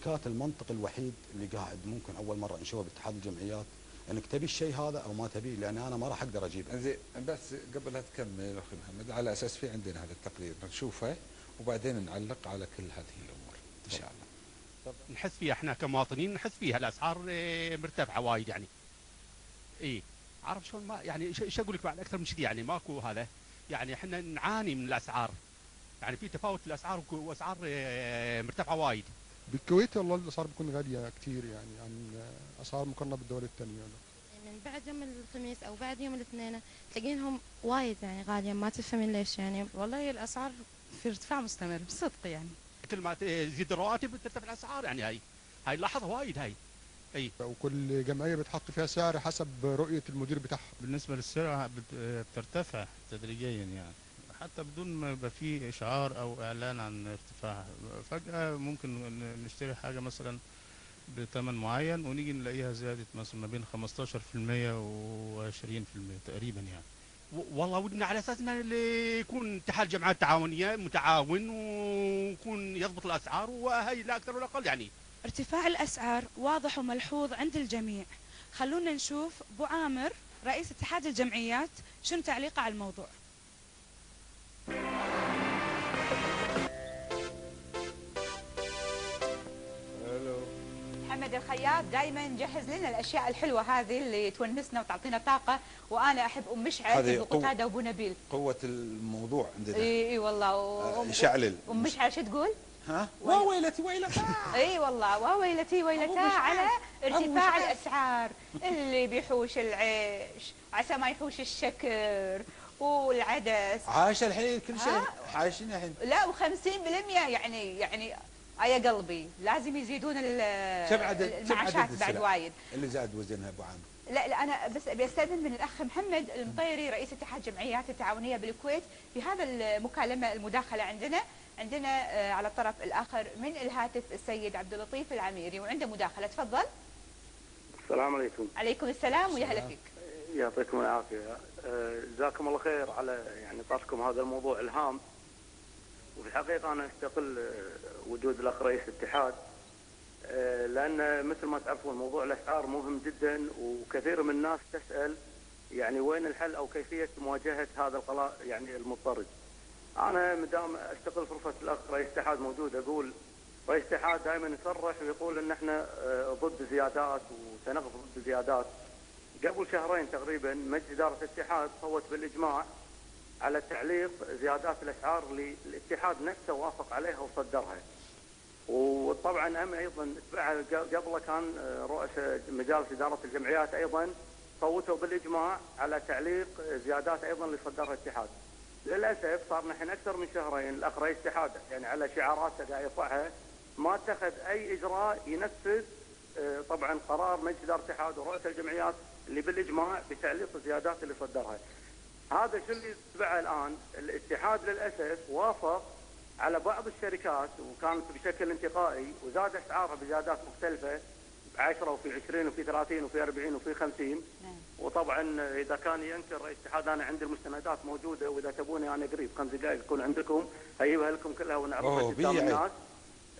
كانت المنطق الوحيد اللي قاعد ممكن اول مره نشوفه باتحاد الجمعيات انك تبي الشيء هذا او ما تبيه، لان انا ما راح اقدر اجيبه. زين، بس قبل لا تكمل اخي محمد، على اساس في عندنا هذا التقرير نشوفه وبعدين نعلق على كل هذه الامور ان شاء الله. نحس فيها احنا كمواطنين، نحس فيها الاسعار مرتفعه وايد يعني. اي عارف شلون؟ ما يعني ايش اقول لك بعد اكثر من كذي، يعني ماكو هذا. يعني احنا نعاني من الاسعار، يعني في تفاوت في الاسعار واسعار مرتفعه وايد. بالكويت والله الاسعار بتكون غاليه كثير يعني عن اسعار مقارنه بالدول الثانيه. من بعد يوم الخميس او بعد يوم الاثنين تلاقينهم وايد يعني غاليه، ما تفهمين ليش يعني. والله الاسعار في ارتفاع مستمر بصدق يعني. كل ما تزيد الرواتب ترتفع الاسعار، يعني هاي نلاحظها وايد هاي. اي وكل جمعيه بتحط فيها سعر حسب رؤيه المدير بتاعها. بالنسبه للسلع بترتفع تدريجيا يعني، حتى بدون ما يبقى فيه اشعار او اعلان عن ارتفاعها. فجاه ممكن نشتري حاجه مثلا بثمن معين ونيجي نلاقيها زادت مثلا ما بين 15% و20% تقريبا يعني. والله ودنا على اساس انه اللي يكون اتحاد الجمعيات التعاونيه متعاون ويكون يضبط الاسعار، وهي لا اكثر ولا اقل يعني. ارتفاع الأسعار واضح وملحوظ عند الجميع. خلونا نشوف أبو عامر رئيس اتحاد الجمعيات شنو تعليقه على الموضوع. محمد الخياط دائما جهز لنا الاشياء الحلوه هذه اللي تونسنا وتعطينا طاقه، وانا احب ام مشعل ابو قتاده وابو نبيل. قوه الموضوع عندنا. اي والله. يشعلل. ام مشعل شو تقول؟ ها؟ ويلتي ويلتا. اي والله ويلتي ويلتا على ارتفاع الاسعار اللي بيحوش العيش عسى ما يحوش الشكر والعدس. عايشه الحين كل شيء عايشين الحين. لا و50% يعني يا قلبي لازم يزيدون المعاشات بعد وايد. اللي زاد وزنها ابو عامر. لا انا بس ابي استاذن من الاخ محمد المطيري رئيس اتحاد الجمعيات التعاونيه بالكويت في هذا المكالمه المداخله عندنا على الطرف الاخر من الهاتف السيد عبد اللطيف العميري وعنده مداخله. تفضل. السلام عليكم. عليكم السلام ويا هلا فيك. يعطيكم العافيه. جزاكم الله خير على يعني طرحكم هذا الموضوع الهام. وفي الحقيقه انا استقل وجود الاخ رئيس الاتحاد، لان مثل ما تعرفون موضوع الاسعار مهم جدا، وكثير من الناس تسال يعني وين الحل او كيفيه مواجهه هذا القضاء يعني المضطرد. انا مدام استقل فرصه الاخ رئيس الاتحاد موجود، اقول رئيس الاتحاد دائما يصرح ويقول ان احنا ضد زيادات وسنقف ضد زيادات. قبل شهرين تقريبا مجلس اداره الاتحاد صوت بالاجماع على تعليق زيادات الاسعار اللي الاتحاد نفسه وافق عليها وصدرها. وطبعا ايضا اتبعها قبله كان رؤساء مجالس اداره الجمعيات ايضا صوتوا بالاجماع على تعليق زيادات ايضا اللي صدرها الاتحاد. للاسف صار الحين اكثر من شهرين الاخ رئيس الاتحاد يعني على شعاراته قاعد يرفعها ما اتخذ اي اجراء ينفذ طبعا قرار مجلس اداره الاتحاد ورؤساء الجمعيات اللي بالاجماع بتعليق الزيادات اللي صدرها. هذا شو اللي يتبعه الان؟ الاتحاد للاسف وافق على بعض الشركات وكانت بشكل انتقائي وزاد اسعارها بزيادات مختلفه ب 10 وفي 20 وفي 30 وفي 40 وفي 50. وطبعا اذا كان ينكر رئيس الاتحاد انا عندي المستندات موجوده، واذا تبوني انا قريب 5 دقائق تكون عندكم هجيبها لكم كلها ونعرضها قدام الناس.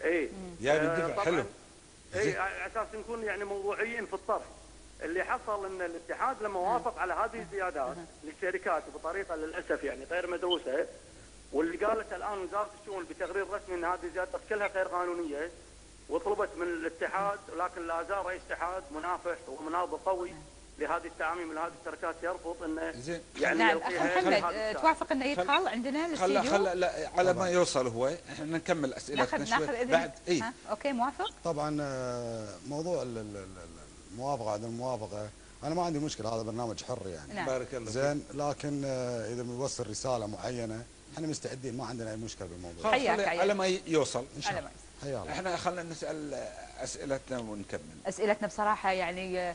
اي بالدفع حلو. اي على اساس نكون يعني موضوعيين في الطرح. اللي حصل ان الاتحاد لما وافق على هذه الزيادات للشركات بطريقه للاسف يعني غير مدروسه، واللي قالت الان وزاره الشؤون بتقرير رسمي ان هذه الزيادات كلها غير قانونيه، وطلبت من الاتحاد، ولكن لا زال رئيس الاتحاد منافح ومناضل قوي لهذه التعاميم لهذه الشركات يرفض انه يعني نعم. اخ محمد توافق انه يدخل عندنا الاستديو؟ خل لا على ما يوصل هو احنا نكمل اسئلتنا شوي بعد. اي اوكي موافق. طبعا موضوع الموافقه عدم الموافقه انا ما عندي مشكله، هذا برنامج حر يعني. نعم. بارك الله زين، لكن اذا بيوصل رساله معينه احنا مستعدين، ما عندنا اي مشكله بالموضوع. حياك على ما يوصل ان شاء الله. حياك. احنا خلينا نسال اسئلتنا ونكمل. اسئلتنا بصراحه يعني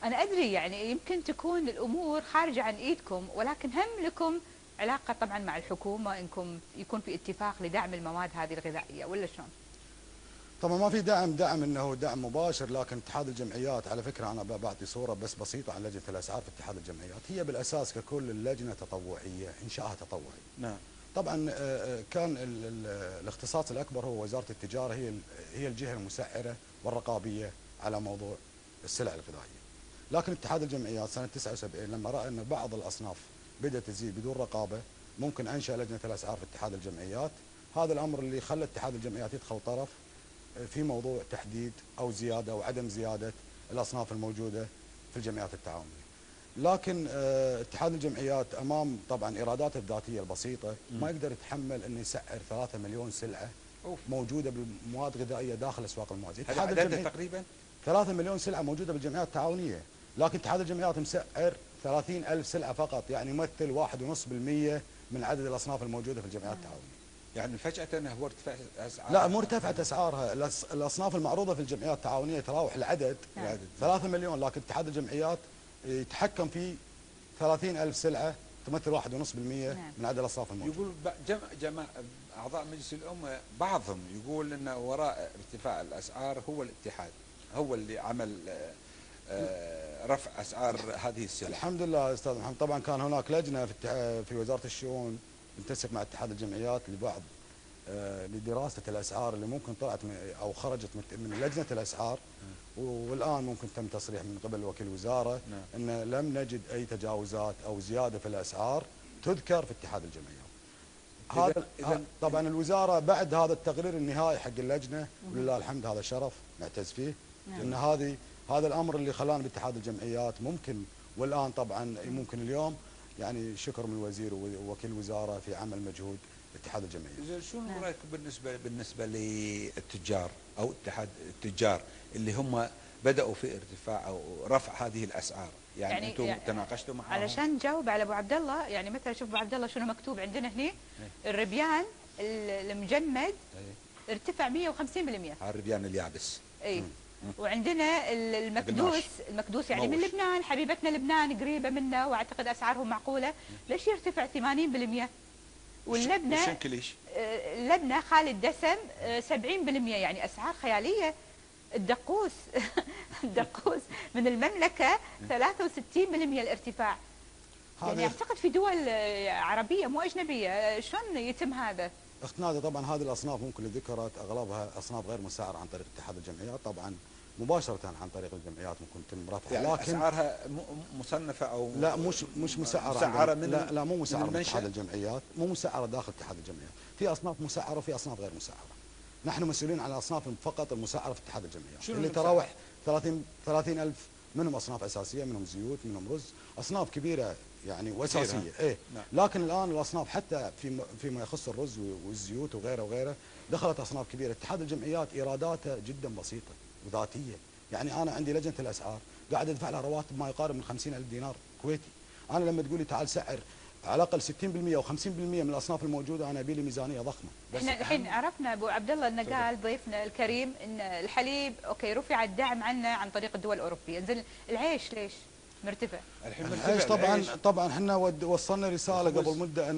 انا ادري يعني يمكن تكون الامور خارجه عن ايدكم، ولكن هم لكم علاقه طبعا مع الحكومه انكم يكون في اتفاق لدعم المواد هذه الغذائيه ولا شلون؟ طبعا ما في دعم انه دعم مباشر، لكن اتحاد الجمعيات على فكره انا بعطي صوره بس بسيطه عن لجنه الاسعار في اتحاد الجمعيات، هي بالاساس ككل اللجنه تطوعيه، انشائها تطوعي. نعم. طبعا كان الاختصاص الاكبر هو وزاره التجاره، هي الجهه المسعره والرقابيه على موضوع السلع الغذائيه. لكن اتحاد الجمعيات سنه 79 لما راى ان بعض الاصناف بدات تزيد بدون رقابه، ممكن انشا لجنه الاسعار في اتحاد الجمعيات. هذا الامر اللي خلى اتحاد الجمعيات يدخل طرف في موضوع تحديد او زياده او عدم زياده الاصناف الموجوده في الجمعيات التعاونيه. لكن اتحاد الجمعيات امام طبعا ايراداته الذاتيه البسيطه ما يقدر يتحمل انه يسعر 3 مليون سلعه موجوده بالمواد الغذائيه داخل اسواق الموازي. اتحاد الجمعيات تقريبا 3 مليون سلعه موجوده بالجمعيات التعاونيه، لكن اتحاد الجمعيات مسعر 30,000 سلعه فقط، يعني يمثل 1.5% من عدد الاصناف الموجوده في الجمعيات التعاونيه. يعني فجاه هو ارتفاع اسعار؟ لا، مو ارتفعت اسعارها، الاصناف المعروضه في الجمعيات التعاونيه تراوح العدد 3 مليون، لكن اتحاد الجمعيات يتحكم في 30,000 سلعه تمثل 1.5% من عدد الاصناف الموجوده. يقول جمع اعضاء مجلس الامه بعضهم يقول ان وراء ارتفاع الاسعار هو الاتحاد، هو اللي عمل رفع اسعار هذه السلع. الحمد لله استاذ محمد، طبعا كان هناك لجنه في وزاره الشؤون تنتسق مع اتحاد الجمعيات لدراسه الاسعار اللي ممكن طلعت او خرجت من لجنه الاسعار، والان ممكن تم تصريح من قبل وكيل الوزاره ان لم نجد اي تجاوزات او زياده في الاسعار تذكر في اتحاد الجمعيات. هذا طبعا الوزاره بعد هذا التقرير النهائي حق اللجنه، ولله الحمد هذا شرف نعتز فيه، ان هذا الامر اللي خلانا باتحاد الجمعيات ممكن، والان طبعا ممكن اليوم يعني شكر من الوزير ووكيل الوزاره في عمل مجهود اتحاد الجمعيات. زين، شنو رايكم بالنسبه للتجار او اتحاد التجار اللي هم بداوا في ارتفاع او رفع هذه الاسعار؟ يعني انتم تناقشتوا معهم علشان نجاوب على ابو عبد الله؟ يعني مثلا شوف ابو عبد الله شنو مكتوب عندنا هنا. الربيان المجمد ارتفع 150%. الربيان اليابس. اي. وعندنا المكدوس يعني من لبنان، حبيبتنا لبنان قريبه منا واعتقد اسعارهم معقوله، ليش يرتفع 80%؟ واللبنه الشنكليش اللبنه خالي الدسم 70%، يعني اسعار خياليه. الدقوس الدقوس من المملكه 63% الارتفاع. يعني اعتقد في دول عربيه مو اجنبيه، شلون يتم هذا؟ اخت ناديه، طبعا هذه الاصناف ممكن اللي ذكرت اغلبها اصناف غير مسعره عن طريق اتحاد الجمعيات، طبعا مباشره عن طريق الجمعيات ممكن يتم رفعها، يعني لكن اسعارها مصنفه او لا مش مسعره من لا مو مسعره من اتحاد الجمعيات، مو مسعره داخل اتحاد الجمعيات، في اصناف مسعره وفي اصناف غير مسعره. نحن مسؤولين عن الاصناف فقط المسعره في اتحاد الجمعيات اللي تراوح 30,000، منهم اصناف اساسيه، منهم زيوت، منهم رز، اصناف كبيره يعني واساسيه. ايه لكن الان الاصناف حتى فيما يخص الرز والزيوت وغيره وغيره دخلت اصناف كبيره. اتحاد الجمعيات ايراداته جدا بسيطه وذاتيه، يعني انا عندي لجنه الاسعار قاعد ادفع لها رواتب ما يقارب من 50,000 دينار كويتي. انا لما تقول لي تعال سعر على الاقل 60% او 50% من الاصناف الموجوده، انا ابي لي ميزانيه ضخمه. احنا الحين عرفنا ابو عبد الله انه قال ضيفنا الكريم ان الحليب اوكي رفع الدعم عنه عن طريق الدول الاوروبيه، زين العيش ليش مرتفع؟ العيش طبعا احنا وصلنا رساله قبل مده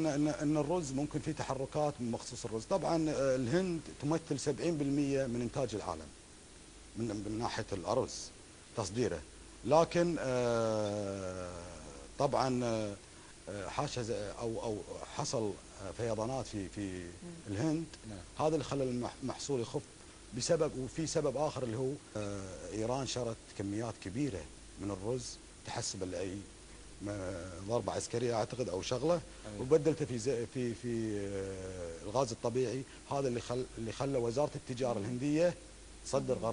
ان الرز ممكن في تحركات بخصوص الرز. طبعا الهند تمثل 70% من انتاج العالم من ناحيه الارز تصديره، لكن طبعا حصل فيضانات في الهند، هذا اللي خلى المحصول يخف بسبب، وفي سبب اخر اللي هو ايران شرت كميات كبيره من الرز تحسب لاي ضربه عسكريه اعتقد او شغله، وبدلته في الغاز الطبيعي. هذا اللي خلى وزاره التجاره الهنديه تصدر قرار